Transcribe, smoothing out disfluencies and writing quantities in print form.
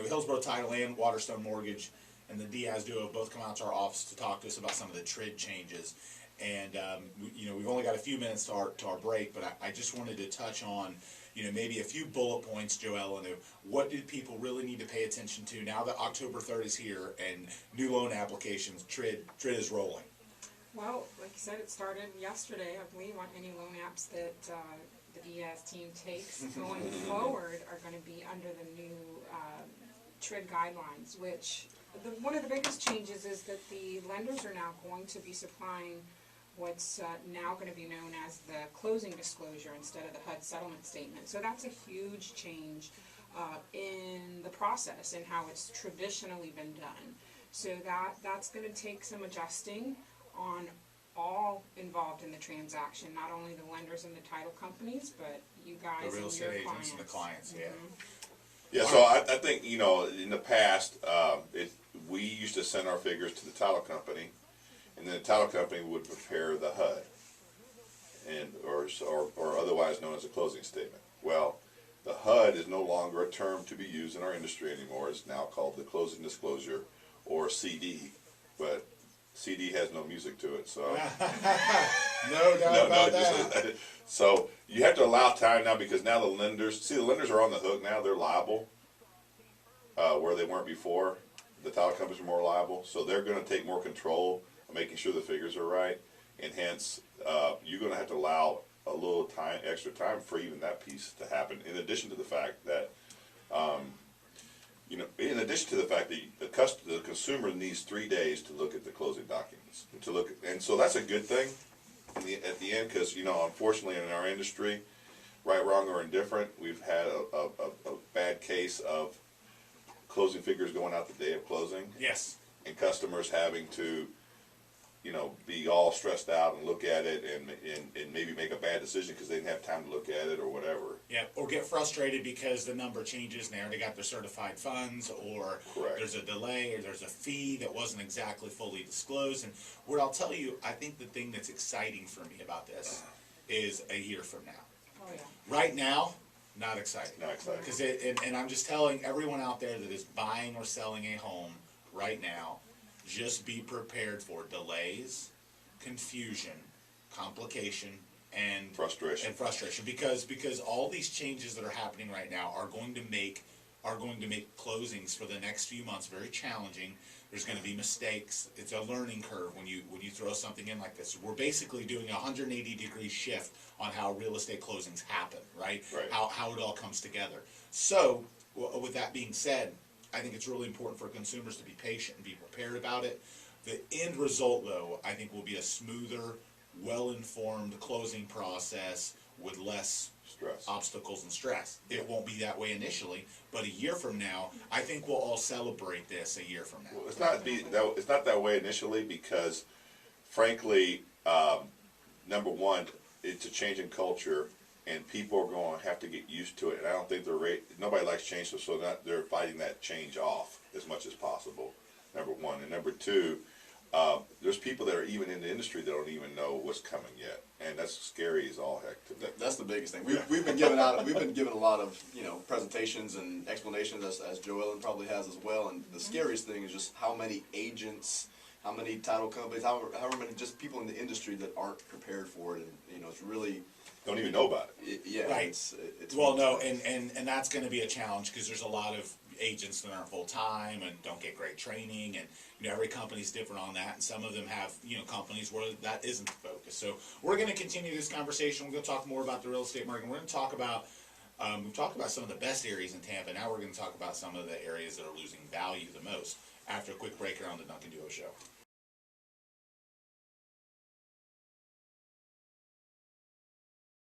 Hillsborough Title and Waterstone Mortgage and the Diaz duo have both come out to our office to talk to us about some of the TRID changes. And, we've only got a few minutes to our break, but I just wanted to touch on, maybe a few bullet points, Joellyn, of what do people really need to pay attention to now that October 3rd is here and new loan applications, TRID is rolling. Well, like you said, it started yesterday. I believe on any loan apps that the Diaz team takes going forward are going to be under the new TRID guidelines, which one of the biggest changes is that the lenders are now going to be supplying what's now going to be known as the closing disclosure instead of the HUD settlement statement. So that's a huge change in the process and how it's traditionally been done. So that's going to take some adjusting on all involved in the transaction, not only the lenders and the title companies, but you guys The real and estate your agents clients. and the clients, yeah. Yeah, so I think, in the past, we used to send our figures to the title company, and then the title company would prepare the HUD, or otherwise known as a closing statement. Well, the HUD is no longer a term to be used in our industry anymore. It's now called the closing disclosure, or CD, but CD has no music to it, so. No doubt about that. Just, so you have to allow time now, because now the lenders are on the hook now. They're liable, where they weren't before. The title companies are more liable, so they're going to take more control of making sure the figures are right, and hence you're going to have to allow a little extra time for even that piece to happen. In addition to the fact that, the consumer needs 3 days to look at the closing documents, and so that's a good thing at the end, because unfortunately in our industry, right, wrong, or indifferent, we've had a bad case of closing figures going out the day of closing. Yes. And customers having to, be all stressed out and look at it and maybe make a bad decision because they didn't have time to look at it or whatever. Yeah, or get frustrated because the number changes and they already got their certified funds, or Correct. There's a delay, or there's a fee that wasn't exactly fully disclosed. And what I'll tell you, I think the thing that's exciting for me about this is a year from now. Oh, yeah. Right now, not exciting. Not exciting. Because and I'm just telling everyone out there that is buying or selling a home right now, just be prepared for delays, confusion, complication, and Frustration. because all these changes that are happening right now are going to make closings for the next few months very challenging. There's going to be mistakes. It's a learning curve when you throw something in like this. We're basically doing a 180-degree shift on how real estate closings happen, right? Right. How it all comes together. So, with that being said, I think it's really important for consumers to be patient and be prepared about it. The end result, though, I think will be a smoother, well-informed closing process with less Stress. obstacles and stress. It won't be that way initially, but a year from now, I think we'll all celebrate this a year from now. Well, it's not that way initially, because, frankly, number one, it's a change in culture, and people are going to have to get used to it. And I don't think nobody likes change, so they're fighting that change off as much as possible. Number one, and number two, there's people that are even in the industry that don't even know what's coming yet, and that's scary as all heck to me. That's the biggest thing. We've been given a lot of presentations and explanations, as Joellyn probably has as well. And the scariest thing is just how many agents, how many title companies, however many just people in the industry that aren't prepared for it, and it's really Don't even know about it. yeah. Right. It's Well, no, and that's going to be a challenge, because there's a lot of agents that aren't full time and don't get great training, and every company's different on that, and some of them have companies where that isn't the focus. So we're going to continue this conversation. We're going to talk more about the real estate market. We're going to talk about we've talked about some of the best areas in Tampa. Now we're going to talk about some of the areas that are losing value the most after a quick break here on the Duncan Duo Show.